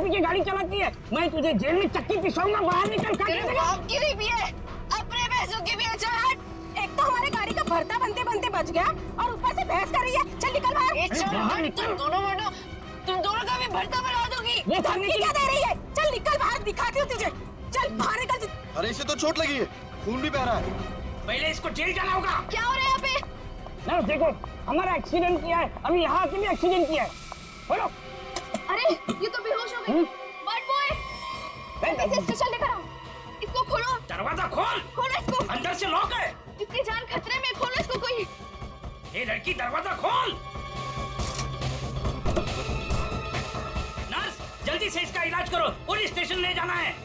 दारू पी के गाड़ी चलाती है। मैं तुझे जेल में चक्की पिसाऊंगा, बाहर निकल। की नहीं पिए, अपने पैसों की पिए। चल, एक तो हमारे गाड़ी का भरता बनते बनते बच गया और ऊपर से बहस कर रही है। चल निकल बाहर। तुम दोनों का भी भरता बना दोगी। वो धमकी क्या दे रही है? चल निकल बाहर, दिखाती हूँ तुझे। चल बाहर निकल। अरे इसे तो चोट लगी है, खून भी बह रहा है। पहले इसको जेल जाना होगा। क्या हो रहा है यहाँ पे? नर्स देखो, हमारा एक्सीडेंट किया है, अभी यहाँ से भी एक्सीडेंट किया है। बोलो। अरे ये तो बेहोश हो गई। बर्ड बॉय, इसे स्टेशन लेकर आओ। इसको खोलो। दरवाजा खोल। खोलो इसको। अंदर से लॉक है। इसकी जान खतरे में, खोलो इसको कोई। ये लड़की, दरवाजा खोल। नर्स जल्दी से इसका इलाज करो, पुलिस स्टेशन ले जाना है।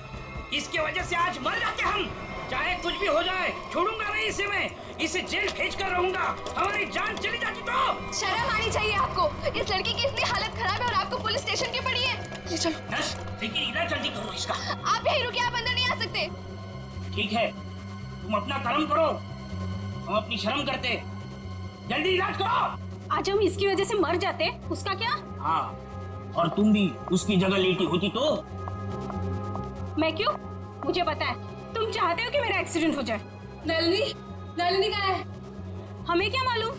इसकी वजह से आज मर जाते हम। चाहे कुछ भी हो जाए, छोड़ूंगा नहीं इसे मैं। इसे जेल भेज कर रहूंगा। हमारी जान चली जाती तो। शर्म आनी चाहिए आपको। इस लड़की की इतनी हालत खराब है और आपको पुलिस स्टेशन की पड़ी है। ये चलो। नर्स लेकिन इलाज जल्दी करो इसका। आप यहीं रुकिए, आप अंदर नहीं आ सकते। ठीक है, तुम अपना कर्म करो, हम अपनी शर्म करते। जल्दी इलाज करो। आज हम इसकी वजह से मर जाते, उसका क्या? हाँ, और तुम भी उसकी जगह लेटी होती तो। मैं क्यों? मुझे पता है तुम चाहते हो कि मेरा एक्सीडेंट हो जाए। नलिनी कहाँ है? हमें क्या मालूम?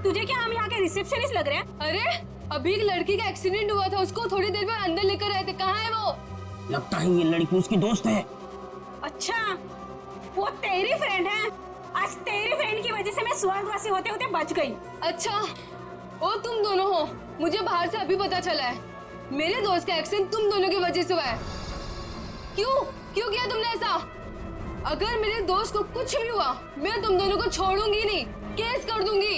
तुझे क्या हम यहाँ के रिसेप्शनिस्ट लग रहे हैं? अरे अभी एक लड़की का एक्सीडेंट हुआ था, उसको थोड़ी देर में अंदर लेकर आए थे। कहाँ है वो? लगता है ये लड़की उसकी दोस्त है। अच्छा, वो तेरी फ्रेंड है। आज तेरी फ्रेंड की वजह से मैं स्वर्गवासी होते होते बच गई। अच्छा, वो तुम दोनों हो? मुझे बाहर से अभी पता चला है। मेरे दोस्त का एक्सीडेंट तुम दोनों की वजह से हुआ है। क्यों किया तुमने ऐसा? अगर मेरे दोस्त को कुछ भी हुआ, मैं तुम दोनों को छोड़ूंगी नहीं, केस कर दूंगी।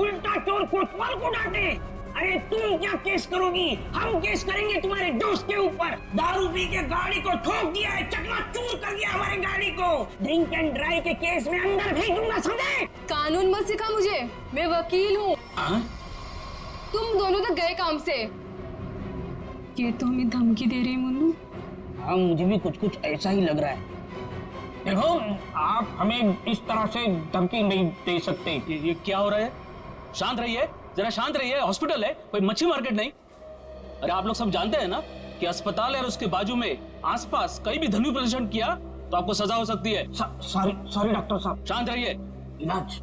उल्टा चोर कोतवाल को डांटे। अरे तुम क्या केस करोगी? हम केस करेंगे तुम्हारे दोस्त के ऊपर। दारू पी के गाड़ी को ठोक दिया है, चकनाचूर कर दिया हमारे गाड़ी को। ड्रिंक एंड ड्राइव के केस में अंदर भेज दूंगा, समझे? कानून मत सिखा मुझे, मैं वकील हूँ। तुम दोनों तो गए काम से। ये तो हमें धमकी दे रही है मुन्नू। हाँ, मुझे भी कुछ ऐसा ही लग रहा है। देखो, आप हमें इस तरह से धमकी नहीं दे सकते। ये क्या हो रहा है? शांत रहिए, जरा शांत रहिए। हॉस्पिटल है, कोई मच्छी मार्केट नहीं। अरे आप लोग सब जानते हैं ना कि अस्पताल है और उसके बाजू में आसपास कहीं भी ध्वनि प्रदर्शन किया तो आपको सजा हो सकती है। सॉरी डॉक्टर साहब। शांत रहिए। इलाज।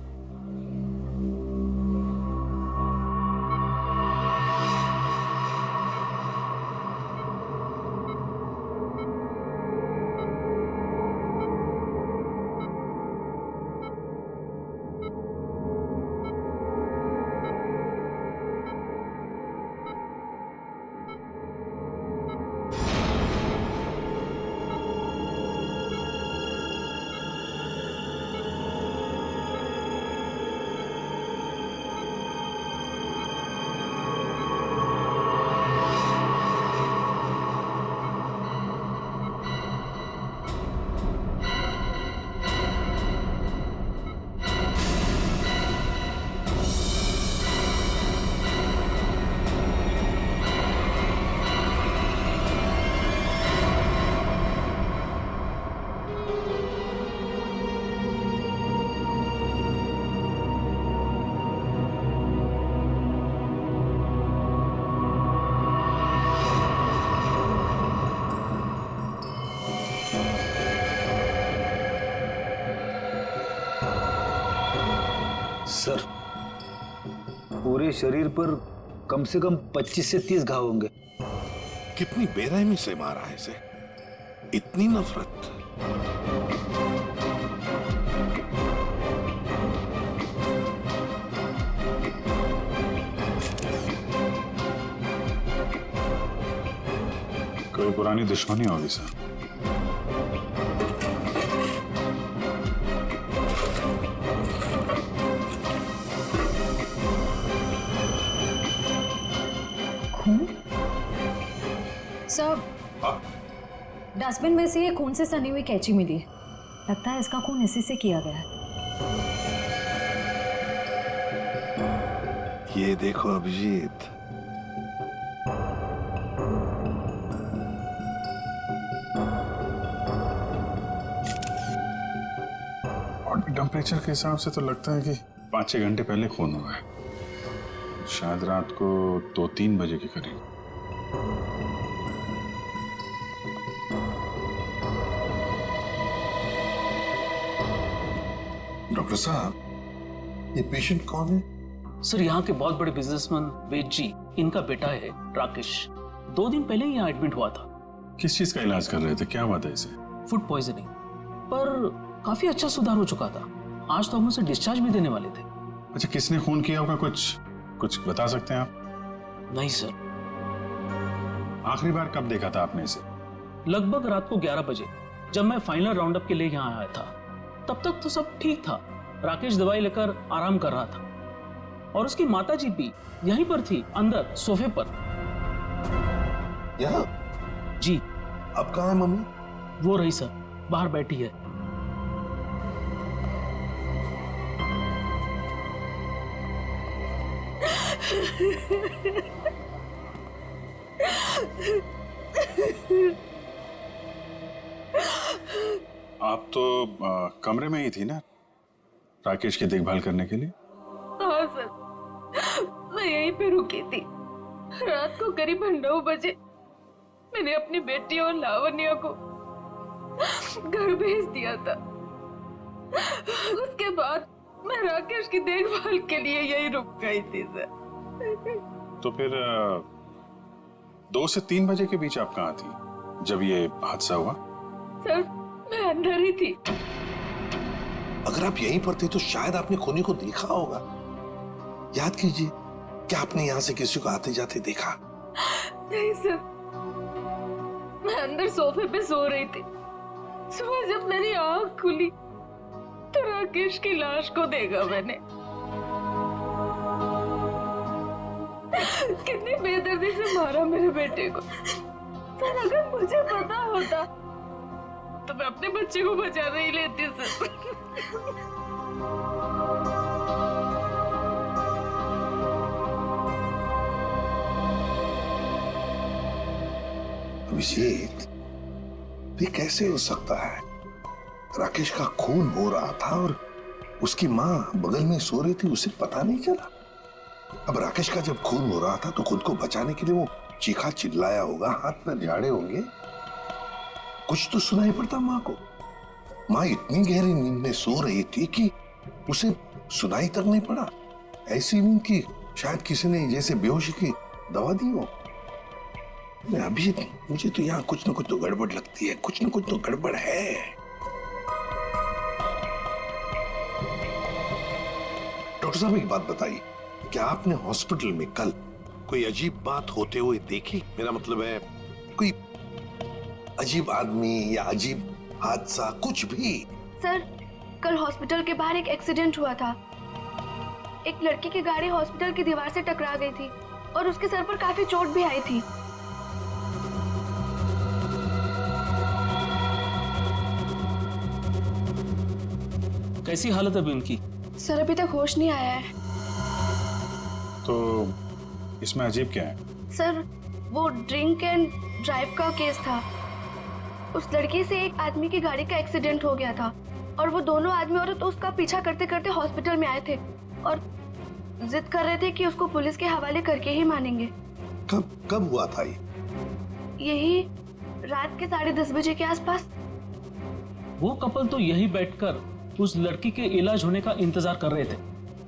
सर, पूरे शरीर पर कम से कम 25 से 30 घाव होंगे। कितनी बेरहमी से मारा है इसे, इतनी नफरत। कोई पुरानी दुश्मनी होगी सर। सर, डस्टबिन में से ये खून से सनी हुई कैंची मिली है। लगता है इसका खून इसी से किया गया है। ये देखो अभिजीत, बॉडी टेम्परेचर के हिसाब से तो लगता है कि 5-6 घंटे पहले खून हुआ है। शायद रात को 2-3 बजे के करीब। डॉक्टर साहब, ये पेशेंट कौन है? सर, यहाँ के बहुत बड़े बिजनेसमैन वेद जी, इनका बेटा है राकेश। 2 दिन पहले ही यहाँ एडमिट हुआ था। किस चीज का इलाज कर रहे थे? क्या बात है इसे? फूड पॉइजनिंग, पर काफी अच्छा सुधार हो चुका था। आज तो हम उसे डिस्चार्ज भी देने वाले थे। अच्छा, किसने खून किया होगा? कुछ बता सकते हैं आप? नहीं सर। आखिरी बार कब देखा था आपने इसे? लगभग रात को 11 बजे, जब मैं फाइनल राउंड अप के लिए यहाँ आया था। तब तक तो सब ठीक था। राकेश दवाई लेकर आराम कर रहा था और उसकी माताजी भी यहीं पर थी, अंदर सोफे पर। यहाँ? जी। अब कहाँ है मम्मी? वो रही सर, बाहर बैठी है। आप तो कमरे में ही थी ना राकेश की देखभाल करने के लिए? हाँ सर, मैं यहीं पे रुकी थी। रात को करीब 9 बजे मैंने अपनी बेटी और लावण्या को घर भेज दिया था। उसके बाद मैं राकेश की देखभाल के लिए यहीं रुक गई थी सर। तो फिर 2 से 3 बजे के बीच आप कहाँ थी जब ये हादसा हुआ? सर, मैं अंदर ही थी। अगर आप यहीं पर थे तो शायद आपने खूनी को देखा होगा। याद कीजिए, क्या आपने यहाँ से किसी को आते जाते देखा? नहीं सर, मैं अंदर सोफे पे सो रही थी। सुबह जब मेरी आंख खुली तो राकेश की लाश को देखा मैंने। कितनी बेदर्दी से मारा मेरे बेटे को। सर, अगर मुझे पता होता तो मैं अपने बच्चे को बचा नहीं लेती सर। अभिषेक, ये कैसे हो सकता है? राकेश का खून हो रहा था और उसकी माँ बगल में सो रही थी, उसे पता नहीं चला। अब राकेश का जब खून हो रहा था तो खुद को बचाने के लिए वो चीखा चिल्लाया होगा, हाथ पैर झाड़े होंगे। कुछ तो सुनाई पड़ता माँ को। माँ इतनी गहरी नींद में सो रही थी कि उसे सुनाई तक नहीं पड़ा। ऐसी नींद की शायद किसी ने जैसे बेहोशी की दवा दी हो। अभी मुझे तो यहाँ कुछ न कुछ तो गड़बड़ लगती है, कुछ न कुछ तो गड़बड़ है। डॉक्टर साहब, एक बात बताइए, क्या आपने हॉस्पिटल में कल कोई अजीब बात होते हुए देखी? मेरा मतलब है कोई अजीब आदमी या अजीब हादसा, कुछ भी? सर, कल हॉस्पिटल के बाहर एक एक्सीडेंट हुआ था। एक लड़की की गाड़ी हॉस्पिटल की दीवार से टकरा गई थी और उसके सर पर काफी चोट भी आई थी। कैसी हालत है अभी उनकी? सर, अभी तक होश नहीं आया है। तो इसमें अजीब क्या है? सर, वो ड्रिंक एंड ड्राइव का केस था। उस लड़की से एक आदमी की गाड़ी का एक्सीडेंट हो गया था और वो दोनों आदमी औरत उसका पीछा करते करते हॉस्पिटल में आए थे और जिद कर रहे थे कि उसको पुलिस के हवाले करके ही मानेंगे। कब हुआ था ये? यही रात के 10:30 बजे के आसपास। वो कपल तो यही बैठकर उस लड़की के इलाज होने का इंतजार कर रहे थे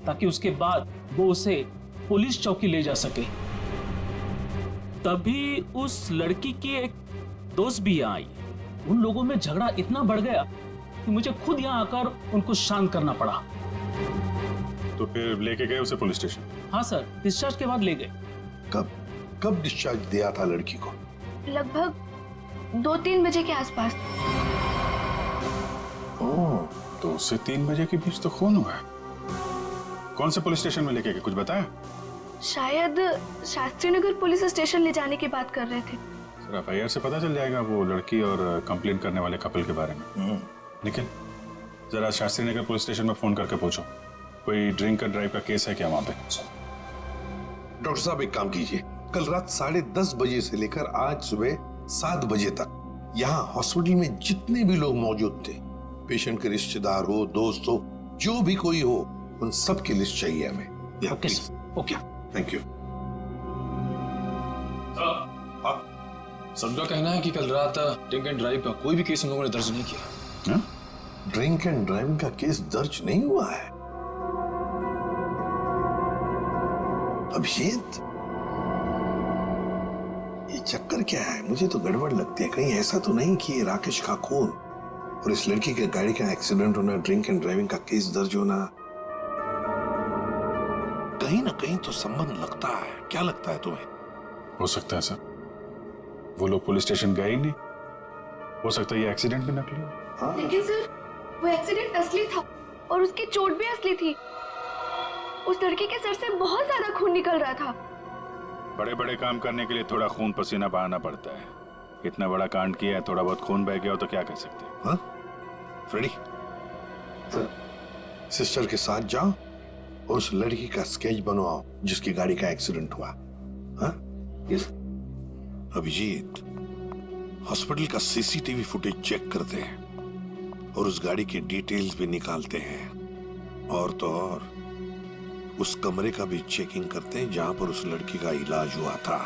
ताकि उसके बाद वो उसे पुलिस चौकी ले जा सके। तभी उस लड़की की एक दोस्त भी यहाँ आई। उन लोगों में झगड़ा इतना बढ़ गया कि मुझे खुद यहाँ आकर उनको शांत करना पड़ा। तो फिर लेके गए उसे पुलिस स्टेशन? हाँ सर, डिस्चार्ज के बाद ले गए। कब डिस्चार्ज दिया था लड़की को? लगभग 2-3 बजे के आसपास। ओह, तो उससे 3 बजे के बीच तो खून हुआ है। कौन से पुलिस स्टेशन में लेके गए, कुछ बताया? शायद शास्त्री नगर पुलिस स्टेशन ले जाने की बात कर रहे थे। सर, FIR से पता चल जाएगा वो लड़की और कंप्लेंट करने वाले कपल के बारे में। निखिल, जरा शास्त्री नगर पुलिस स्टेशन में फोन करके पूछो कोई ड्रिंक एंड ड्राइव का केस है क्या वहां पे। डॉक्टर साहब, एक काम कीजिए, कल रात 10:30 बजे से लेकर आज सुबह 7 बजे तक यहाँ हॉस्पिटल में जितने भी लोग मौजूद थे, पेशेंट के रिश्तेदार हो, दोस्त हो, जो भी कोई हो, उन सब की लिस्ट चाहिए हमें। Okay sir. Okay, thank you. सबका कहना है कि कल रात ड्रिंक एंड ड्राइव का कोई भी केस उन लोगों ने दर्ज नहीं किया। ड्रिंक एंड ड्राइविंग का केस दर्ज नहीं हुआ है? अभिजीत, ये चक्कर क्या है? मुझे तो गड़बड़ लगती है। कहीं ऐसा तो नहीं कि ये राकेश का खून और इस लड़की के गाड़ी का एक्सीडेंट होना, ड्रिंक एंड ड्राइविंग का केस दर्ज होना, कहीं ना कहीं तो संबंध लगता है। क्या लगता है तुम्हें? हो सकता है सर, वो लोग पुलिस स्टेशन गए ही नहीं। हो सकता है ये एक्सीडेंट भी नकली हो। हाँ? लेकिन सर, वो एक्सीडेंट असली था और उसकी चोट भी असली थी। उस लड़की के सर से बहुत ज्यादा खून निकल रहा था। बड़े बड़े काम करने के लिए थोड़ा खून पसीना बहाना पड़ता है। इतना बड़ा कांड किया है, थोड़ा बहुत खून बह गया हो तो क्या कह सकते हैं? हाँ? फ्रेडी, सिस्टर के साथ जाओ और उस लड़की का स्केच बनवाओ जिसकी गाड़ी का एक्सीडेंट हुआ। हाँ? यस। अभिजीत, हॉस्पिटल का सीसीटीवी फुटेज चेक करते हैं और उस गाड़ी के डिटेल्स भी निकालते हैं। और तो और उस कमरे का भी चेकिंग करते हैं जहां पर उस लड़की का इलाज हुआ था।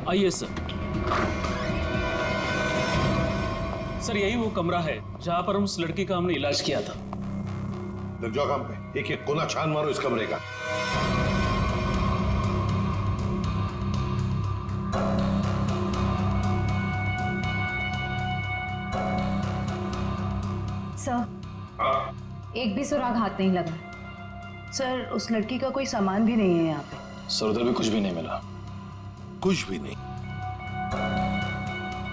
आइए सर। सर, यही वो कमरा है जहां पर उस लड़की का हमने इलाज किया था। लग जाओ काम पे। एक एक कोना छान मारो इस कमरे का। सर, एक भी सुराग हाथ नहीं लगा। सर, उस लड़की का कोई सामान भी नहीं है यहाँ पे। सर, उधर भी कुछ भी नहीं मिला। कुछ भी नहीं।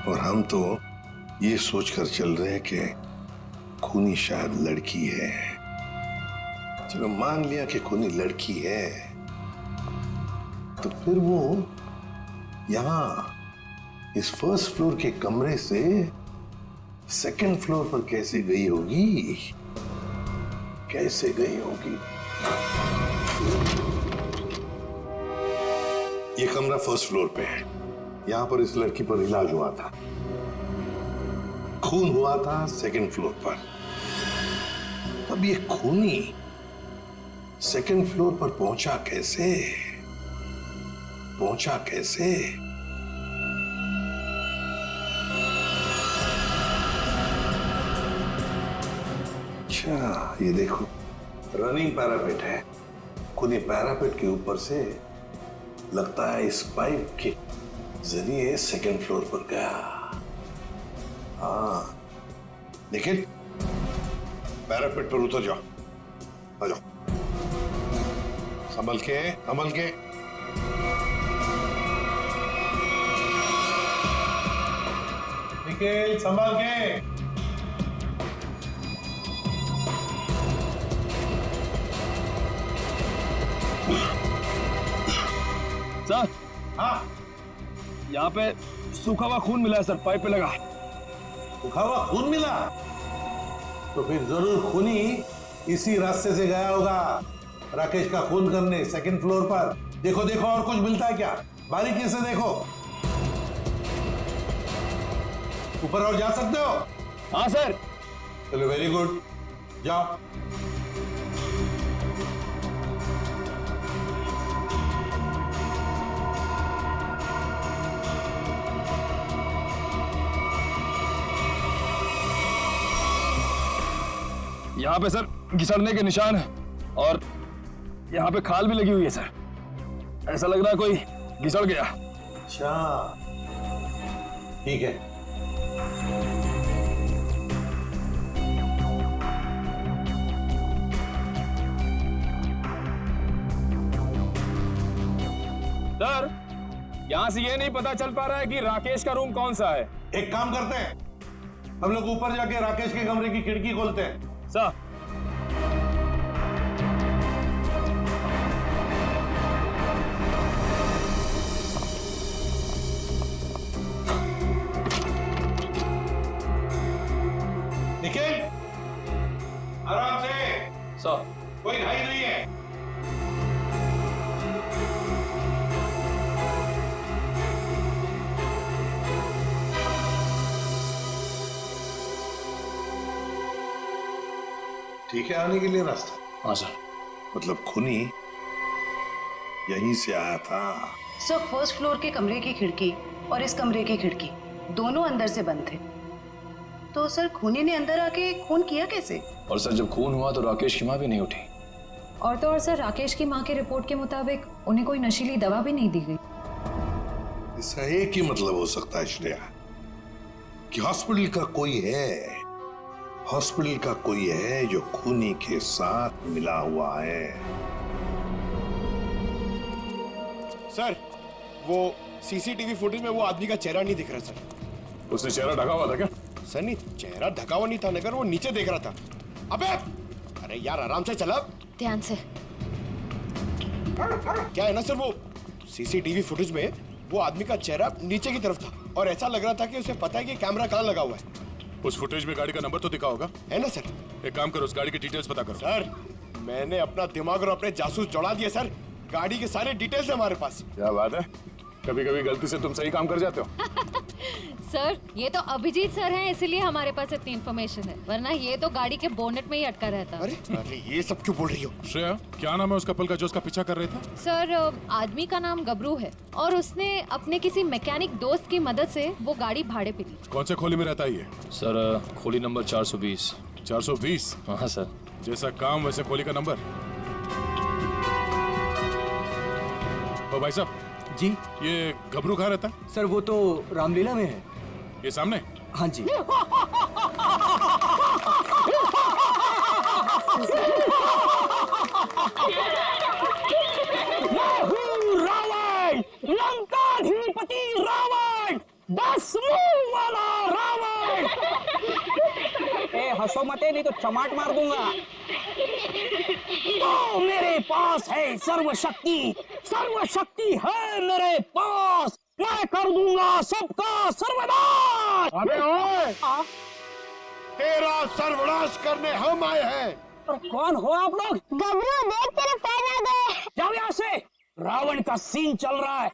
और हम तो ये सोचकर चल रहे हैं कि खूनी शायद लड़की है। चलो मान लिया कि खूनी लड़की है, तो फिर वो यहां इस फर्स्ट फ्लोर के कमरे से सेकंड फ्लोर पर कैसे गई होगी? कैसे गई होगी? ये कमरा फर्स्ट फ्लोर पे है। यहां पर इस लड़की पर इलाज हुआ था। खून हुआ था सेकंड फ्लोर पर। अब ये खूनी सेकंड फ्लोर पर पहुंचा कैसे? पहुंचा कैसे? अच्छा, ये देखो, रनिंग पैरापेट है। खूनी पैरापेट के ऊपर से लगता है इस पाइप के जरिए सेकंड फ्लोर पर गया। हाँ, लेकिन पैरापेट पर उतर जाओ। आ जाओ, संभल के, संभल के। निखिल, संभल के। सर, हाँ, यहाँ पे सूखा हुआ खून मिला है सर, पाइप पे लगा। सूखा हुआ खून मिला? तो फिर जरूर खूनी इसी रास्ते से गया होगा राकेश का खून करने सेकंड फ्लोर पर। देखो देखो, और कुछ मिलता है क्या? बारीकी से देखो। ऊपर और जा सकते हो? हाँ सर। चलो, वेरी गुड, जाओ। यहाँ पे सर घिसड़ने के निशान है और यहाँ पे खाल भी लगी हुई है सर। ऐसा लग रहा है कोई घिसड़ गया। अच्छा, ठीक है। सर, यहाँ से ये नहीं पता चल पा रहा है कि राकेश का रूम कौन सा है। एक काम करते हैं, हम लोग ऊपर जाके राकेश के कमरे की खिड़की खोलते हैं। सर, निखिल, आराम से। सर, कोई घाई नहीं है। ठीक है आने के लिए रास्ता? हाँ सर। मतलब खूनी यहीं से आया था? सर फर्स्ट फ्लोर के कमरे की खिड़की और इस कमरे की खिड़की दोनों अंदर से बंद थे, तो सर खूनी ने अंदर आके खून किया कैसे? और सर जब खून हुआ तो राकेश की माँ भी नहीं उठी। और तो और सर राकेश की माँ के रिपोर्ट के मुताबिक उन्हें कोई नशीली दवा भी नहीं दी गई। इसका एक ही मतलब हो सकता है श्रेया कि हॉस्पिटल का कोई है जो खूनी के साथ मिला हुआ है। सर वो सीसीटीवी फुटेज में वो आदमी का चेहरा नहीं दिख रहा सर। उसने चेहरा ढका हुआ था क्या? सर नहीं, चेहरा ढका हुआ नहीं था, नगर वो नीचे देख रहा था। अबे अरे यार आराम से चला। ध्यान से। क्या है ना सर, वो सीसीटीवी फुटेज में वो आदमी का चेहरा नीचे की तरफ था और ऐसा लग रहा था कि उसे पता है कि कैमरा कहाँ लगा हुआ है। उस फुटेज में गाड़ी का नंबर तो दिखा होगा? है ना सर। एक काम करो, उस गाड़ी की डिटेल्स पता करो। सर मैंने अपना दिमाग और अपने जासूस जोड़ा दिए सर, गाड़ी के सारे डिटेल्स है हमारे पास। क्या बात है, कभी कभी गलती से तुम सही काम कर जाते हो। सर ये तो अभिजीत सर हैं, इसलिए हमारे पास इतनी इन्फॉर्मेशन है, वरना ये तो गाड़ी के बोनेट में ही अटका रहता। अरे अरे ये सब क्यों बोल रही हो? श्रेया क्या नाम है उस कपल का जो उसका पीछा कर रहे थे? सर आदमी का नाम गबरू है और उसने अपने किसी मैकेनिक दोस्त की मदद से वो गाड़ी भाड़े पे ली। कौन से खोली में रहता है ये? सर खोली नंबर 420। 420? हाँ सर। जैसा काम वैसे खोली का नंबर। ओ भाई साहब जी। ये घबरू कहाँ रहता है? सर वो तो रामलीला में है। ये सामने? हाँ जी। रावण, लंकाधिपति रावण, 10 मुंह वाला रावण। ए हंसो मते नहीं तो चमाट मार दूंगा। तो मेरे पास है सर्वशक्ति, सर्वशक्ति है मेरे पास, मैं कर दूंगा सबका सर्वनाश। अबे ओए, तेरा सर्वनाश करने हम आए हैं। पर कौन हो आप लोग? गबरू देख तेरे पैर आ गए। जाओ यहाँ से, रावण का सीन चल रहा है।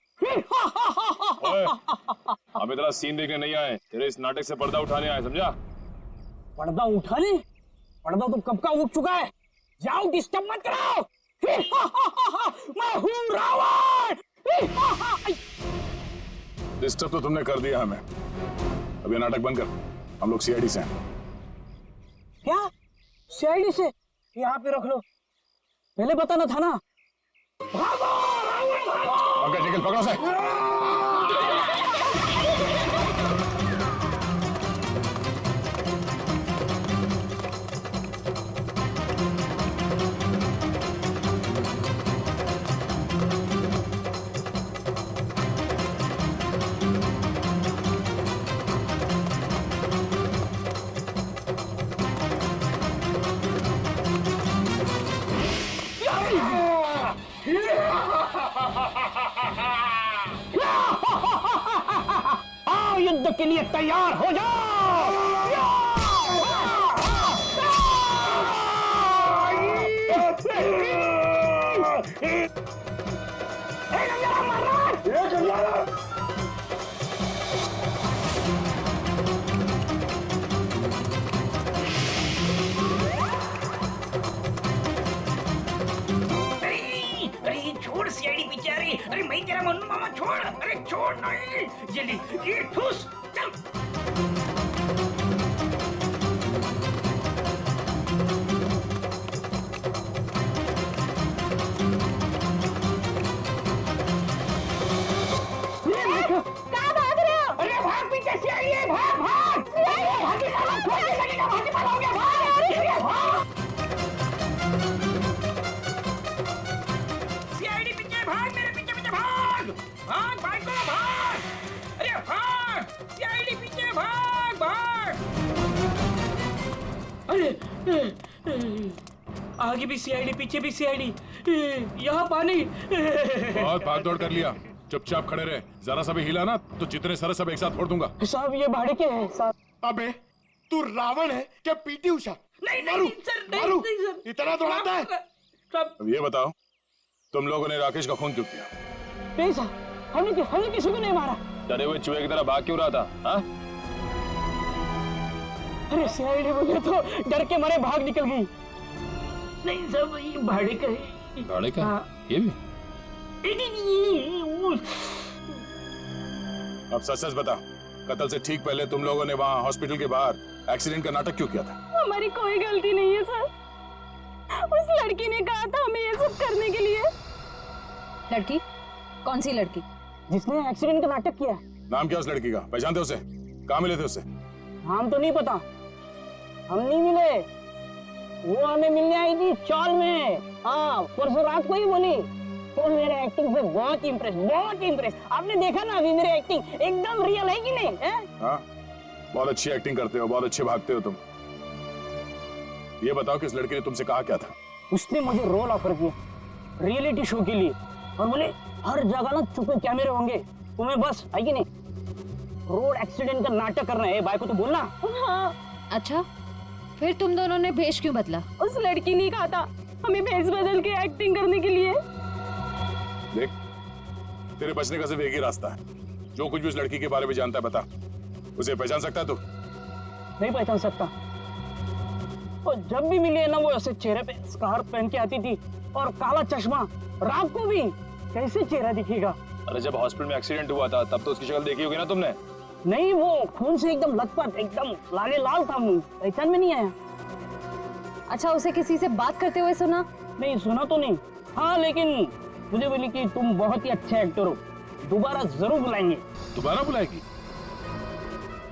ओए, हम इतना सीन देखने नहीं आए, तेरे इस नाटक से पर्दा उठाने आए, समझा? पर्दा उठाने? पर्दा तो कब का उठ चुका है, जाओ डिस्टर्ब मत कराओ। मैं हूँ रावण। डिस्टर्ब तो तुमने कर दिया हमें, अब ये नाटक बंद कर, हम लोग सीआईडी से हैं। क्या सीआईडी से? यहाँ पे रख लो, पहले बताना था ना। भागो रावण भागो। पंकज निकल, पकड़ो से। आओ युद्ध के लिए तैयार हो जाओ। छोड़ सीआईडी पीछे आ रही। अरे मैं तेरा मन्नू मामा छोड़। अरे छोड़ नहीं, ये ठूस चल। कहाँ भाग रहे हो? अरे भाग, पीछे सीआईडी है, भाग भाग। भागी साला, भागी लगेगा, भागी पाल हो गया, भाग। सीआईडी पीछे भाग, मेरे पीछे पीछे भाग। भाग भाग को भाग। अरे भाग, सीआईडी पीछे भाग भाग। अरे आगे भी सीआईडी, पीछे भी सीआईडी, यहाँ पानी। बहुत भाग दौड़ कर लिया, चुपचाप खड़े रहे, जरा सा भी हिला ना तो जितने सारे सब एक साथ फोड़ दूंगा। साहब ये भाड़े के हैं साहब। अबे तू रावण है क्या पीटी उषा? नहीं सर, नहीं सर, इतना दौड़ाता है। अब ये बताओ, तुम लोगों ने राकेश का खून क्यों किया? नहीं साहब, हमने किसी को नहीं मारा। डरे हुए चूहे की तरह भाग क्यों रहा था? हाँ? अरे सीआईडी मुझे तो डर के मारे भाग निकल गई। नहीं सब ये भाड़े का है। भाड़े का? हाँ। ये भी? अब सच सच बता, कत्ल से ठीक पहले तुम लोगों ने वहाँ हॉस्पिटल के बाहर एक्सीडेंट का नाटक क्यों किया था? हमारी कोई गलती नहीं है सर, उस लड़की ने कहा था हमें ये सब करने के लिए। लड़की? कौन सी लड़की? जिसने एक्सीडेंट का नाटक किया। नाम क्या उस लड़की का? पहचानते उसे? कहाँ मिले थे उससे? नाम तो नहीं पता, हम नहीं मिले। वो हमें मिलने आई थी चौल में। हाँ, परसों रात को ही बोली तो मेरे एक्टिंग से बहुत इम्प्रेस। आपने देखा ना अभी मेरी एक्टिंग एकदम रियल है कि नहीं है? हाँ, बहुत अच्छी एक्टिंग करते हो, बहुत अच्छे भागते हो तुम। ये बताओ कि इस लड़की ने तुमसे कहा क्या था? उसने मुझे रोल ऑफर किया रियलिटी शो के लिए और बोले हर जगह ना छुपे कैमरे होंगे, तुम्हें बस है कि नहीं रोड एक्सीडेंट का नाटक करना है। भाई को तो बोलना। हाँ। अच्छा, फिर तुम दोनों ने भेष क्यों बदला? उस लड़की ने कहा था हमें भेष बदल के एक्टिंग करने के लिए। देख, तेरे बचने का सिर्फ एक ही रास्ता है। जो कुछ भी उस लड़की के बारे में जानता है बता। उसे पहचान सकता है तू? नहीं पहचान सकता। और जब भी मिली है ना वो ऐसे चेहरे पे स्कार्फ पहन के आती थी और काला चश्मा। रात को भी कैसे चेहरा दिखेगा? अरे जब हॉस्पिटल में एक्सीडेंट हुआ था तब तो उसकी शक्ल देखी होगी ना तुमने? नहीं, वो खून से एकदम लथपथ, एकदम लाले लाल था मुंह, पहचान में नहीं आया। अच्छा, उसे किसी से बात करते हुए सुना? नहीं, सुना तो नहीं। हाँ, लेकिन मुझे बोली कि तुम बहुत ही अच्छे एक्टर हो, दोबारा जरूर बुलाएंगे। दोबारा बुलाएगी?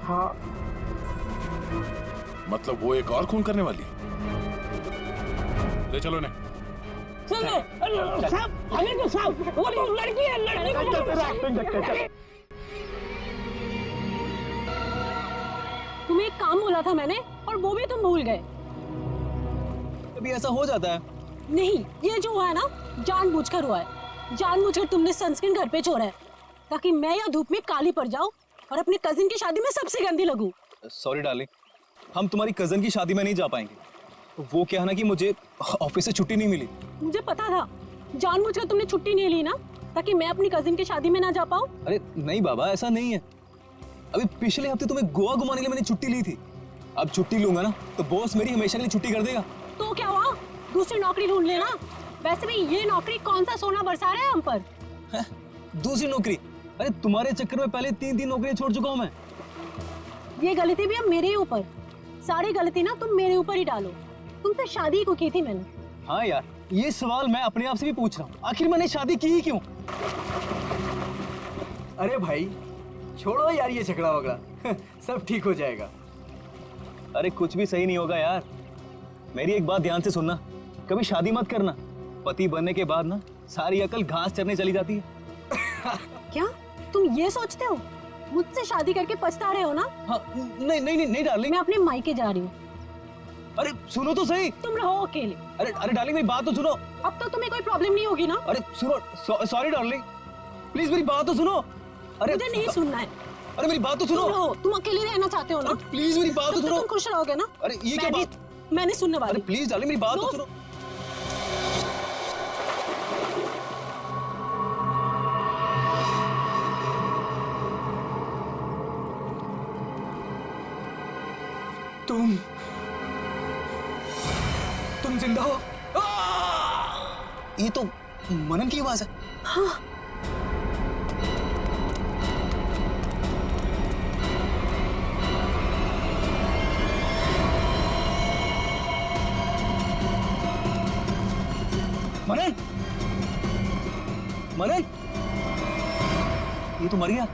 हाँ। मतलब वो एक और खून करने वाली? ले चलो ने। साहब, हमें तो साहब, वो लड़की है, लड़की को तुम्हें एक काम बोला था मैंने और वो भी तुम भूल गए। कभी ऐसा हो जाता है। नहीं, ये जो हुआ है ना जानबूझकर हुआ है। जानबूझकर तुमने सनस्क्रीन घर पे छोड़ा है ताकि मैं या धूप में काली पड़ जाऊं और अपने कजिन की शादी में सबसे गंदी लगूं। सॉरी डार्लिंग, हम तुम्हारी कजन की शादी में नहीं जा पाएंगे। वो क्या है ना कि मुझे ऑफिस से छुट्टी नहीं मिली। मुझे पता था, जानबूझकर तुमने छुट्टी नहीं ली ना ताकि मैं अपनी कजिन की शादी में ना जा पाऊं। अरे नहीं बाबा, ऐसा नहीं है। अभी पिछले हफ्ते तुम्हें गोवा घुमाने के लिए मैंने छुट्टी ली थी। अब छुट्टी लूंगा ना तो बॉस मेरी हमेशा के लिए छुट्टी कर देगा। तो क्या हुआ, दूसरी नौकरी ढूंढ लेना। वैसे भी ये नौकरी कौन सा सोना बरसा रहा है हम पर। दूसरी नौकरी? अरे तुम्हारे चक्कर में पहले 3 नौकरियां छोड़ चुका हूं मैं। ये गलती भी अब मेरे ही ऊपर। सारी गलती ना तुम मेरे ऊपर ही डालो। तुमसे शादी को की थी मैंने। हाँ यार, ये सवाल मैं अपने आप से भी पूछ रहा हूँ, आखिर मैंने शादी की ही क्यों? अरे भाई छोड़ो यार ये झगड़ा वगड़ा, सब ठीक हो जाएगा। अरे कुछ भी सही नहीं होगा यार। मेरी एक बात ध्यान से सुनना, कभी शादी मत करना। पति बनने के बाद ना सारी अकल घास चरने चली जाती है। क्या तुम ये सोचते हो मुझसे शादी करके पछता रहे हो ना? हाँ, नहीं डार्लिंग, मैं अपने मायके जा रही हूँ। अरे सुनो तो सही। तुम रहो अकेले। अरे डार्लिंग मेरी बात तो सुनो। अब तो तुम्हें कोई प्रॉब्लम नहीं होगी ना? अरे सुनो, सॉरी डार्लिंग, प्लीज मेरी बात तो सुनो। अरे मुझे नहीं सुनना है। अरे मेरी बात तो सुनो। तुम अकेले रहना चाहते हो ना? प्लीज मेरी बात तो सुनो। तुम खुश रहोगे ना? अरे ये क्या बात? मैंने सुनने वाली। अरे प्लीज डार्लिंग मेरी बात तो सुनो। तुम जिंदा हो? ये तो मनन की आवाज है। हाँ। मनन, मनन, ये तो मर गया।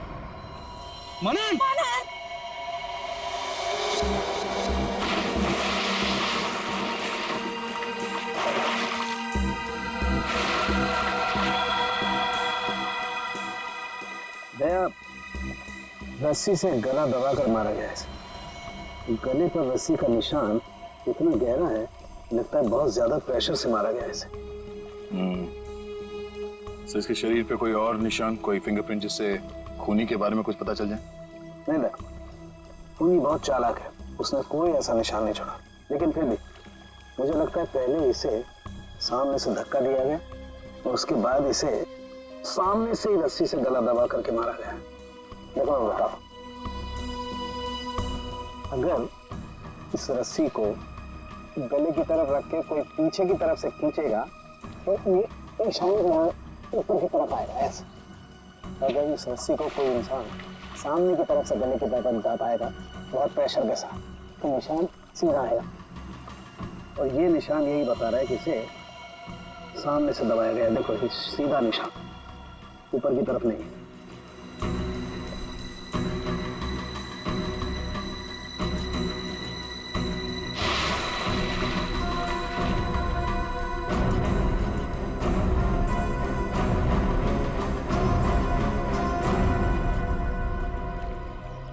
मनन, दया रस्सी से गला दबाकर मारा गया है। गले पर रस्सी का निशान इतना गहरा है, लगता है बहुत ज्यादा प्रेशर से मारा गया है इसे। तो इसके शरीर पे कोई और निशान, कोई फिंगरप्रिंट जिससे खूनी के बारे में कुछ पता चल जाए? नहीं देखो, खूनी बहुत चालाक है, उसने कोई ऐसा निशान नहीं छोड़ा। लेकिन फिर भी मुझे लगता है पहले इसे सामने से धक्का दिया गया और उसके बाद इसे सामने से ही रस्सी से गला दबा करके मारा गया। देखो मैं बताओ, अगर इस रस्सी को गले की तरफ रख के कोई पीछे की तरफ से खींचेगा तो ये निशान यहाँ ऊपर की तरफ आएगा ऐसे। अगर इस रस्सी को कोई इंसान सामने की तरफ से गले की तरफ दबाएगा बहुत प्रेशर के साथ तो निशान सीधा आएगा। और ये निशान यही बता रहा है कि इसे सामने से दबाया गया। देखो ये सीधा निशान, ऊपर की तरफ नहीं।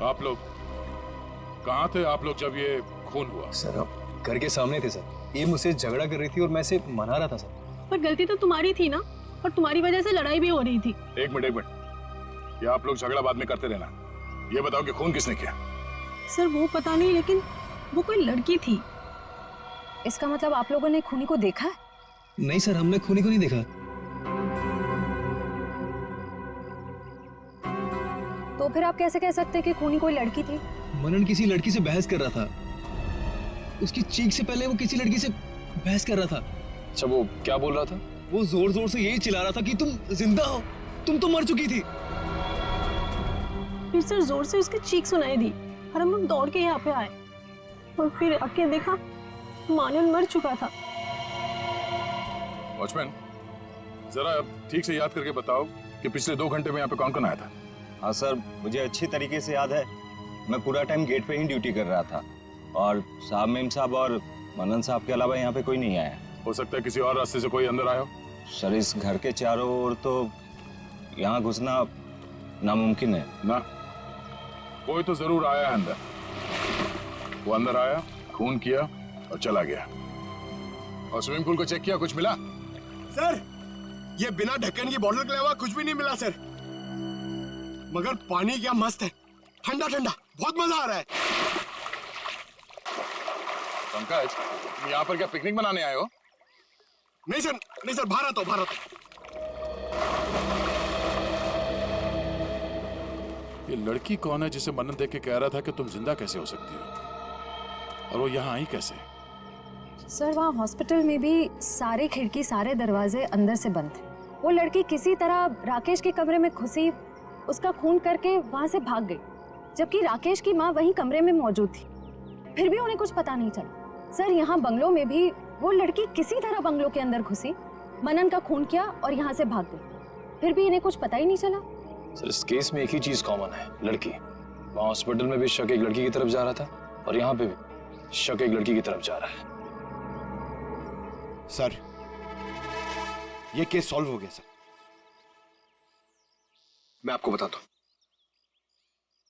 आप लोग कहाँ थे आप लोग जब ये खून हुआ? सर आप घर के सामने थे सर। ये मुझसे झगड़ा कर रही थी और मैं इसे मना रहा था सर। पर गलती तो तुम्हारी थी ना, और तुम्हारी वजह से लड़ाई भी हो रही थी। एक मिनट, ये आप लोग झगड़ा बाद में करते रहना। ये बताओ कि खून किसने किया? सर वो पता नहीं, लेकिन वो कोई लड़की थी। इसका मतलब आप लोगों ने खूनी को देखा है? नहीं सर, हमने खूनी को नहीं देखा। तो फिर आप कैसे कह सकते हैं कि खूनी कोई लड़की थी? मनन किसी लड़की से बहस कर रहा था। उसकी चीख से पहले वो किसी लड़की से बहस कर रहा था। अच्छा वो क्या बोल रहा था? वो जोर जोर से यही चिल्ला रहा था कि तुम जिंदा हो, तुम तो मर चुकी थी। फिर सर जोर से उसकी चीख सुनाई दी और हम लोग दौड़ के यहाँ पे आए और फिर आके देखा मानन मर चुका था। वॉचमैन, जरा ठीक से याद करके बताओ कि पिछले 2 घंटे में यहाँ पे कौन कौन आया था? हाँ सर, मुझे अच्छी तरीके से याद है। मैं पूरा टाइम गेट पे ही ड्यूटी कर रहा था और साहब मेम साहब और मनन साहब के अलावा यहाँ पे कोई नहीं आया। हो सकता है किसी और रास्ते से कोई अंदर आया हो। सर इस घर के चारों ओर तो यहाँ घुसना नामुमकिन है ना। कोई तो जरूर आया है अंदर। वो अंदर आया, खून किया और चला गया। और स्विमिंग पूल को चेक किया, कुछ मिला? सर ये बिना ढक्कन की बोतल के अलावा कुछ भी नहीं मिला सर। मगर पानी क्या मस्त है, ठंडा ठंडा, बहुत मजा आ रहा है। पंकज, तुम यहाँ पर क्या पिकनिक मनाने आए हो? नहीं सर, बाहर आता हूँ, बाहर आता हूँ। ये लड़की कौन है जिसे मनन देख के कह रहा था कि तुम जिंदा कैसे हो सकती हो, और वो यहाँ आई कैसे? सर वहाँ हॉस्पिटल में भी सारे खिड़की सारे दरवाजे अंदर से बंद थे। वो लड़की किसी तरह राकेश के कमरे में घुसी, उसका खून करके वहाँ से भाग गई, जबकि राकेश की माँ वहीं कमरे में मौजूद थी। फिर भी उन्हें कुछ पता नहीं चला। सर यहाँ बंगलों में भी वो लड़की किसी तरह बंगलों के अंदर घुसी, मनन का खून किया और यहाँ से भाग गई, फिर भी इन्हें कुछ पता ही नहीं चला। सर इस केस में एक ही चीज कॉमन है, लड़की। वहाँ हॉस्पिटल में भी शक एक लड़की की तरफ जा रहा था और यहाँ पे भी शक एक लड़की की तरफ जा रहा है। सर ये केस सॉल्व हो गया सर। मैं आपको बताता हूं,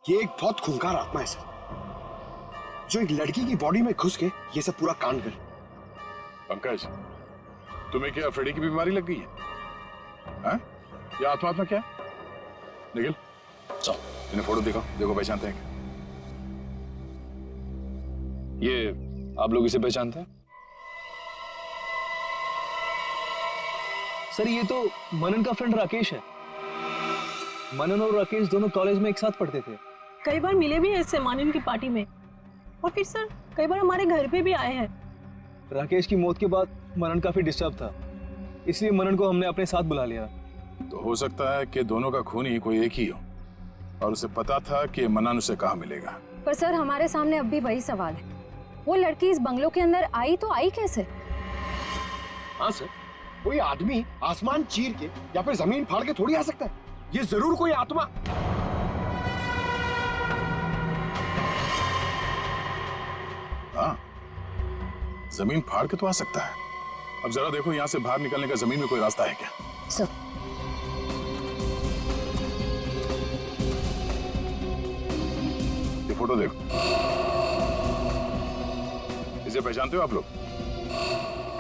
ये एक बहुत खूंखार आत्मा है सर, जो एक लड़की की बॉडी में घुस के ये सब पूरा कांड कर। पंकज, तुम्हें क्या अफेडी की बीमारी लग गई है? हाँ? ये आत्मा क्या है? निखिल, चलो इन्हें फोटो दिखाओ, देखो पहचानते हैं क्या? ये आप लोग इसे पहचानते हैं? सर ये तो मनन का फ्रेंड राकेश है। मनन और राकेश दोनों कॉलेज में एक साथ पढ़ते थे। कई बार मिले भी हैं इससे मानन की पार्टी में, और फिर सर कई बार हमारे घर पे भी आए हैं। राकेश की मौत के बाद मनन काफी डिस्टर्ब था, इसलिए मनन को हमने अपने साथ बुला लिया। तो हो सकता है कि दोनों का खूनी कोई एक ही हो और उसे पता था कि मनन उसे कहाँ मिलेगा। पर सर हमारे सामने अब भी वही सवाल है, वो लड़की इस बंगलों के अंदर आई तो आई कैसे? हाँ सर, कोई आदमी आसमान चीर के या फिर जमीन फाड़ के थोड़ी आ सकता है। ये जरूर कोई आत्मा। हाँ, जमीन फाड़ के तो आ सकता है। अब जरा देखो यहाँ से बाहर निकलने का जमीन में कोई रास्ता है क्या? सर ये फोटो देखो, इसे पहचानते हो आप लोग?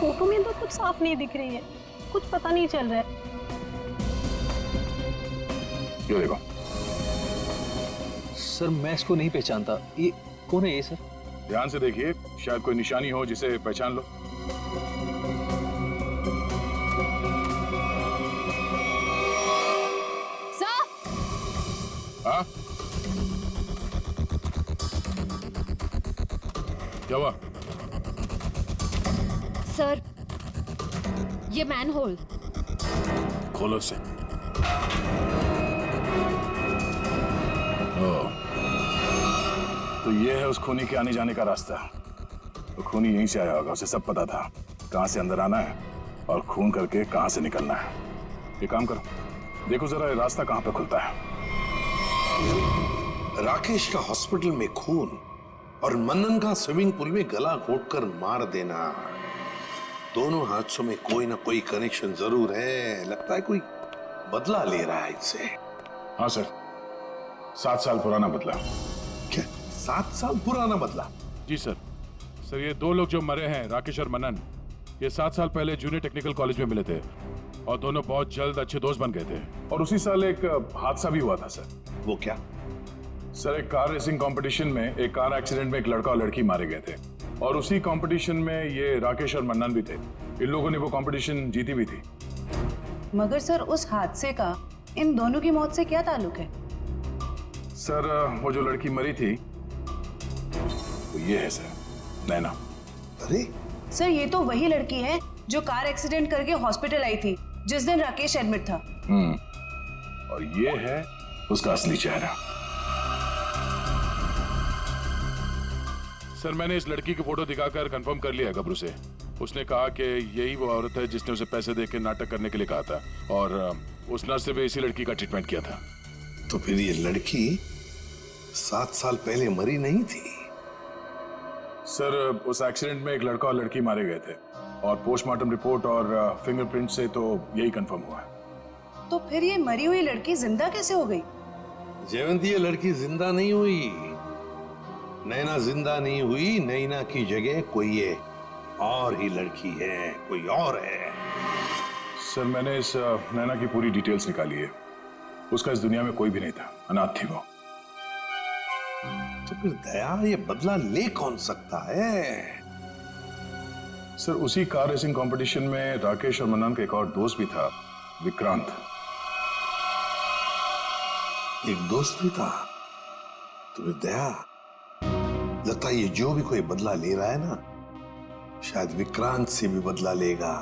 फोटो में तो कुछ साफ नहीं दिख रही है, कुछ पता नहीं चल रहा है। ये देखो। सर मैं इसको नहीं पहचानता, ये कौन है ये सर? ध्यान से देखिए, शायद कोई निशानी हो जिसे पहचान लो। हाँ? क्या हुआ? सर, ये मैनहोल। खोलो से। तो ये है उस खूनी के आने जाने का रास्ता। तो खूनी यहीं से आया होगा, उसे सब पता था कहां से अंदर आना है और खून करके कहां से निकलना है। ये काम करो, देखो जरा ये रास्ता कहां पे खुलता है। राकेश का हॉस्पिटल में खून और मनन का स्विमिंग पूल में गला घोंटकर मार देना, दोनों हादसों में कोई ना कोई कनेक्शन जरूर है। लगता है कोई बदला ले रहा है इससे। हाँ सर, 7 साल पुराना बदला। क्या 7 साल पुराना बदला? जी सर। सर ये 2 लोग जो मरे हैं, राकेश और मनन, ये 7 साल पहले जूनियर टेक्निकल कॉलेज में मिले थे और दोनों बहुत जल्द अच्छे दोस्त बन गए थे। और उसी साल एक हादसा भी हुआ था सर। वो क्या? सर एक कार रेसिंग कंपटीशन में एक कार एक्सीडेंट में एक लड़का और लड़की मारे गए थे और उसी कंपटीशन में ये राकेश और मन्नन भी थे। इन लोगों ने वो कंपटीशन जीती भी थी। मगर सर उस हादसे का इन दोनों की मौत से क्या ताल्लुक है? सर वो जो लड़की मरी थी वो ये है सर, नैना। अरे सर ये तो वही लड़की है जो कार एक्सीडेंट करके हॉस्पिटल आई थी जिस दिन राकेश एडमिट था। और ये है उसका असली चेहरा। सर मैंने इस लड़की की फोटो दिखाकर कंफर्म कर लिया है गबरू से। उसने कहा कि यही वो औरत है जिसने उसे पैसे देकर नाटक करने के लिए कहा था और उस नर्स से भी इसी लड़की का ट्रीटमेंट किया था। तो फिर ये लड़की 7 साल पहले मरी नहीं थी? सर उस एक्सीडेंट में एक लड़का और लड़की मारे गए थे और पोस्टमार्टम रिपोर्ट और फिंगरप्रिंट से तो यही कंफर्म हुआ है। तो फिर ये मरी हुई लड़की जिंदा कैसे हो गई? जयवंती, ये लड़की जिंदा नहीं हुई, नैना जिंदा नहीं हुई। नैना की जगह कोई ये और ही लड़की है, कोई और है। सर मैंने इस नैना की पूरी डिटेल्स निकाली है। उसका इस दुनिया में कोई भी नहीं था, अनाथ थी वो। तो फिर दया ये बदला ले कौन सकता है? सर उसी कार रेसिंग कंपटीशन में राकेश और मन्नन का एक और दोस्त भी था, विक्रांत। एक दोस्त भी था? तो फिर दया, लगता है ये जो भी कोई बदला ले रहा है ना, शायद विक्रांत से भी बदला लेगा।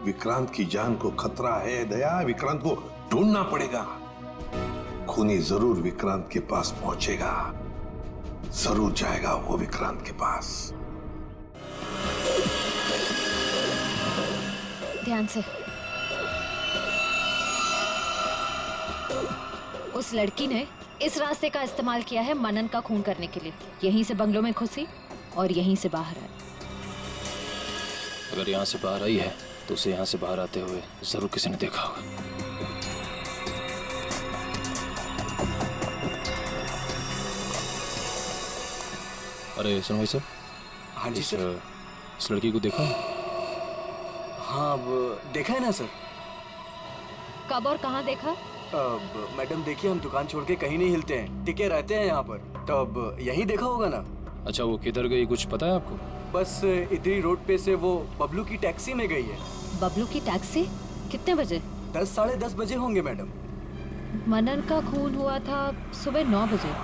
विक्रांत की जान को खतरा है दया, विक्रांत को ढूंढना पड़ेगा। खूनी जरूर विक्रांत के पास पहुंचेगा, जरूर जाएगा वो विक्रांत के पास। ध्यान से। उस लड़की ने इस रास्ते का इस्तेमाल किया है मनन का खून करने के लिए। यहीं से बंगलों में घुसी और यहीं से बाहर आई। अगर यहाँ से बाहर आई है तो उसे यहाँ से बाहर आते हुए जरूर किसी ने देखा होगा। अरे सुनो भाई साहब। हाँ जी सर। इस लड़की को देखा? हाँ अब देखा है ना सर। कब और कहाँ देखा? अब मैडम देखिए, हम दुकान छोड़ के कहीं नहीं हिलते हैं, टिके रहते हैं यहाँ पर। तो अब यहीं देखा होगा ना। अच्छा वो किधर गई कुछ पता है आपको? बस इधरी रोड पे से वो बबलू की टैक्सी में गई है। बबलू की टैक्सी? कितने बजे? 10 साढ़े 10 बजे होंगे मैडम। मनन का खून हुआ था सुबह 9 बजे।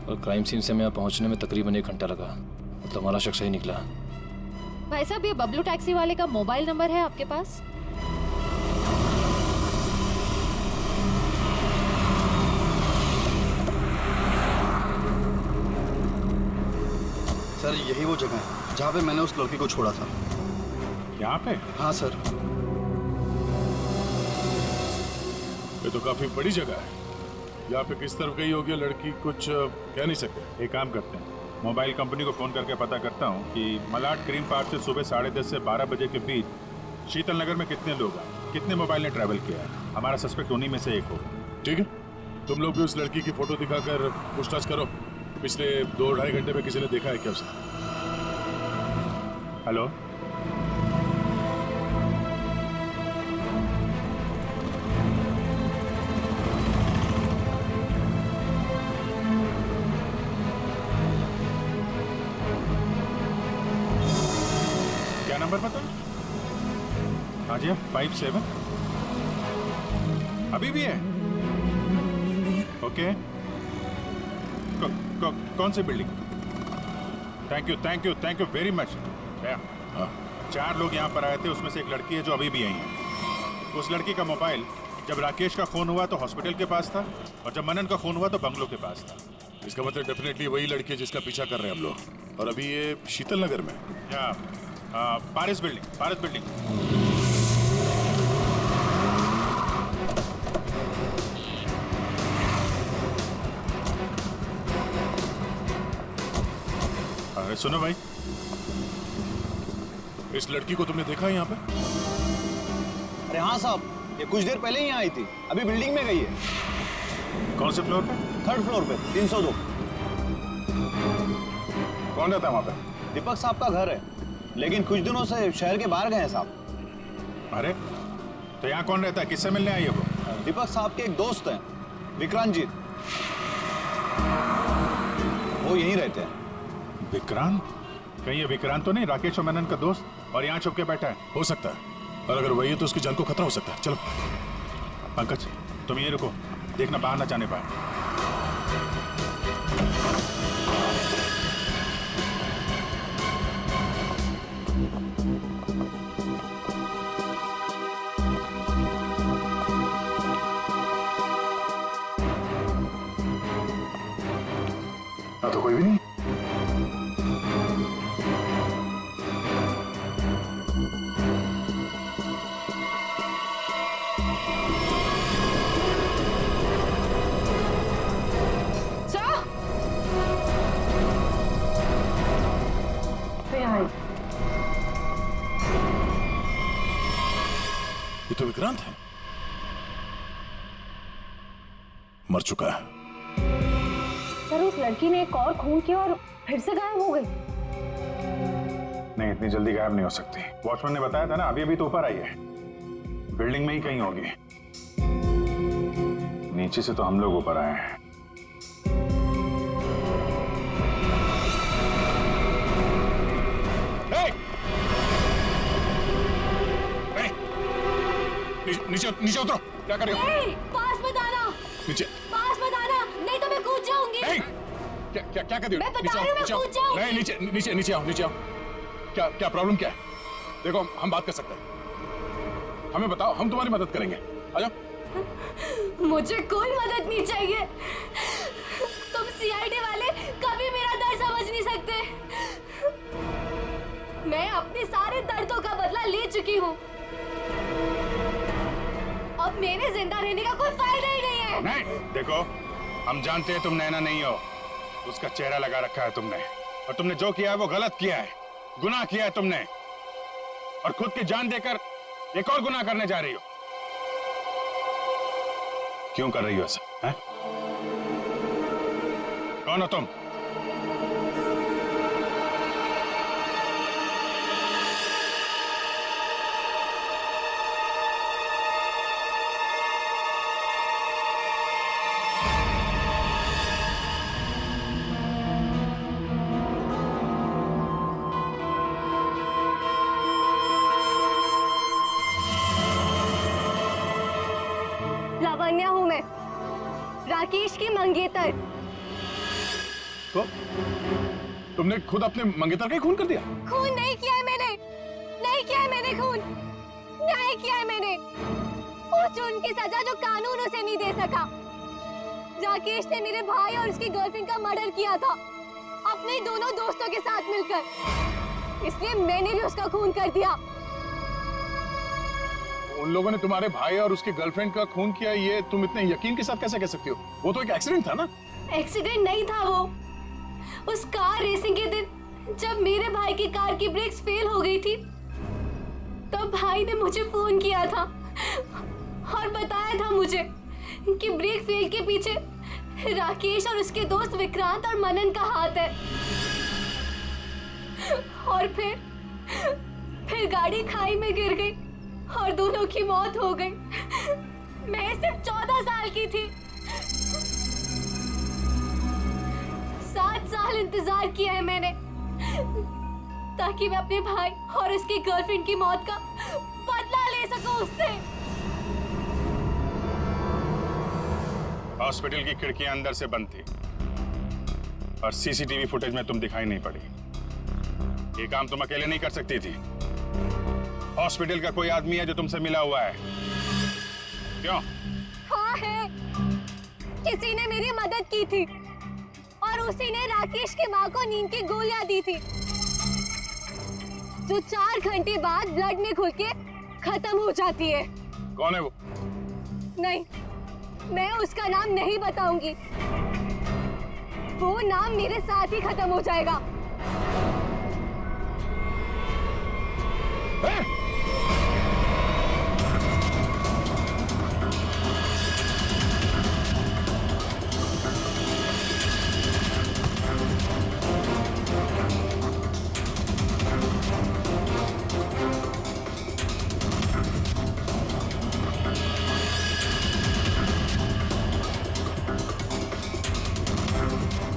और क्राइम सीन से हमें यहाँ पहुँचने में तकरीबन 1 घंटा लगा। मतलब हमारा शख्स ही निकला। भाई साहब ये बबलू टैक्सी वाले का मोबाइल नंबर है आपके पास? सर यही वो जगह है जहाँ पे मैंने उस लड़की को छोड़ा था। यहाँ पे? हाँ सर। ये तो काफी बड़ी जगह है। यहाँ पे किस तरफ गई होगी लड़की कुछ कह नहीं सकते। एक काम करते हैं, मोबाइल कंपनी को फोन करके पता करता हूँ कि मलाड क्रीम पार्क से सुबह 10:30 से 12 बजे के बीच शीतल नगर में कितने लोग हैं, कितने मोबाइल ने ट्रैवल किया है। हमारा सस्पेक्ट उन्हीं में से एक होगा। ठीक है, तुम लोग भी उस लड़की की फोटो दिखाकर पूछताछ करो। पिछले 2-2.5 घंटे में किसी ने देखा है क्या उसे? हेलो, क्या नंबर पता? हाँ जी 57 अभी भी है। ओके कौन सी building? Thank you very much. 4 लोग यहाँ पर आए थे, उसमें से एक लड़की है जो अभी भी यहीं है। उस लड़की का मोबाइल जब राकेश का खून हुआ तो हॉस्पिटल के पास था, और जब मनन का खून हुआ तो बंगलो के पास था। इसका मतलब डेफिनेटली वही लड़की है जिसका पीछा कर रहे हैं हम लोग। और अभी ये शीतल नगर में या पारिस बिल्डिंग। अरे सुनो भाई, इस लड़की को तुमने देखा है यहाँ पे? अरे हाँ साहब, ये कुछ देर पहले ही आई थी, अभी बिल्डिंग में गई है। कौन से फ्लोर पे? 3rd फ्लोर पे, 302। कौन रहता है वहाँ पे? दीपक साहब का घर है, लेकिन कुछ दिनों से शहर के बाहर गए हैं साहब। अरे तो यहाँ कौन रहता है? किससे मिलने आई है वो? दीपक साहब के एक दोस्त हैं, विक्रांत जी, वो यहीं रहते हैं। विक्रांत? कहीं ये विक्रांत तो नहीं राकेश और मेनन का दोस्त, और यहाँ छुप के बैठा है? हो सकता है, और अगर वही है तो उसकी जान को खतरा हो सकता है। चलो पंकज, तुम ये रुको, देखना बाहर ना जाने पाए। तो कोई भी नहीं। ये तो विक्रांत है, मर चुका है। सर उस लड़की ने एक और खून किया और फिर से गायब हो गई। नहीं, इतनी जल्दी गायब नहीं हो सकती। वॉचमैन ने बताया था ना, अभी तो ऊपर आई है, बिल्डिंग में ही कहीं होगी। नीचे से तो हम लोग ऊपर आए हैं। नीचे उतरो, क्या कर रहे हो? पास मत आना, नीचे पास मत आना, नहीं तो मैं कूद जाऊंगी। नहीं, क्या कर रही हो? मैं बता रही हूँ, मैं कूद जाऊंगी। नहीं, नीचे आओ। क्या प्रॉब्लम क्या है? देखो हम बात कर सकते हैं, हमें बताओ, हम तुम्हारी मदद करेंगे। आ जाओ। मुझे कोई मदद नहीं चाहिए, तुम सीआईडी वाले कभी मेरा दर्द समझ नहीं सकते। मैं अपने सारे दर्दों का बदला ले चुकी हूँ, अब मेरे जिंदा रहने का कोई फायदा ही नहीं है। नहीं, देखो हम जानते हैं तुम नैना नहीं हो, उसका चेहरा लगा रखा है तुमने, और तुमने जो किया है वो गलत किया है, गुनाह किया है तुमने, और खुद की जान देकर एक और गुनाह करने जा रही हो। क्यों कर रही हो ऐसा? हैं? कौन हो तुम? लावण्या हूँ मैं, राकेश की मंगेतर। तो तुमने खुद अपने मंगेतर का ही खून कर दिया? खून नहीं किया है मैंने, नहीं किया है मैंने खून, न्याय किया है मैंने। उस जुर्म की सजा जो कानून उसे नहीं दे सका। राकेश ने मेरे भाई और उसकी गर्लफ्रेंड का मर्डर किया था, अपने दोनों दोस्तों के साथ मिलकर, इसलिए मैंने भी उसका खून कर दिया। उन लोगों ने तुम्हारे भाई और उसकी गर्लफ्रेंड का खून किया, ये तुम इतने यकीन के साथ कैसे कह सकती हो? वो तो एक एक्सीडेंट था ना? एक्सीडेंट नहीं था वो। उस कार रेसिंग के दिन जब मेरे भाई की कार की ब्रेक्स फेल हो गई थी, तब भाई ने मुझे फोन किया था और बताया था मुझे कि ब्रेक फेल के पीछे राकेश और उसके दोस्त विक्रांत और मनन का हाथ है। और फिर गाड़ी खाई में गिर गई और दोनों की मौत हो गई। मैं सिर्फ 14 साल की थी। 7 साल इंतजार किया है मैंने, ताकि मैं अपने भाई और उसकी गर्लफ्रेंड की मौत का बदला ले सकूं उससे। हॉस्पिटल की खिड़कियां अंदर से बंद थी और सीसीटीवी फुटेज में तुम दिखाई नहीं पड़ी। ये काम तुम अकेले नहीं कर सकती थी। हॉस्पिटल का कोई आदमी है जो तुमसे मिला हुआ है? क्यों? हाँ है, किसी ने मेरी मदद की थी और उसी ने राकेश की माँ को नींद की गोलियां दी थी जो 4 घंटे बाद ब्लड में घुल के खत्म हो जाती है। कौन है वो? नहीं, मैं उसका नाम नहीं बताऊंगी। वो नाम मेरे साथ ही खत्म हो जाएगा।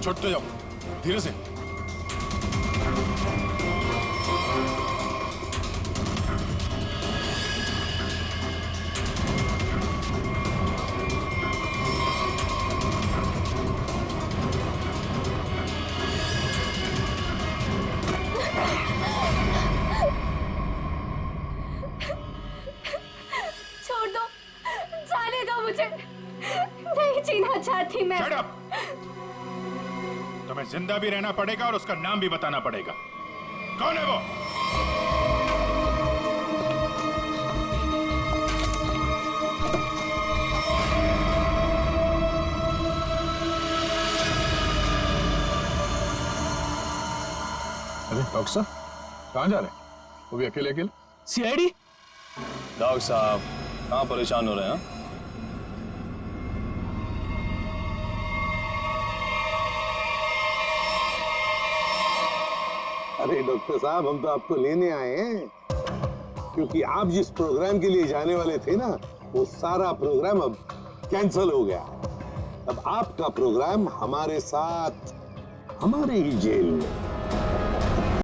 छोड़ते जाओ, धीरे से। छोड़ दो, जाने दो मुझे, नहीं जीना चाहती मैं। Shut up! तुम्हें जिंदा भी रहना पड़ेगा और उसका नाम भी बताना पड़ेगा। कौन है वो? अरे डॉक्टर साहब, कहाँ जा रहे हैं? वो भी अकेले अकेले? सीआईडी? डॉक्टर साहब कहाँ परेशान हो रहे हैं? अरे डॉक्टर साहब, हम तो आपको लेने आए हैं क्योंकि आप जिस प्रोग्राम के लिए जाने वाले थे ना, वो सारा प्रोग्राम अब कैंसिल हो गया। अब आपका प्रोग्राम हमारे साथ, हमारे ही जेल में।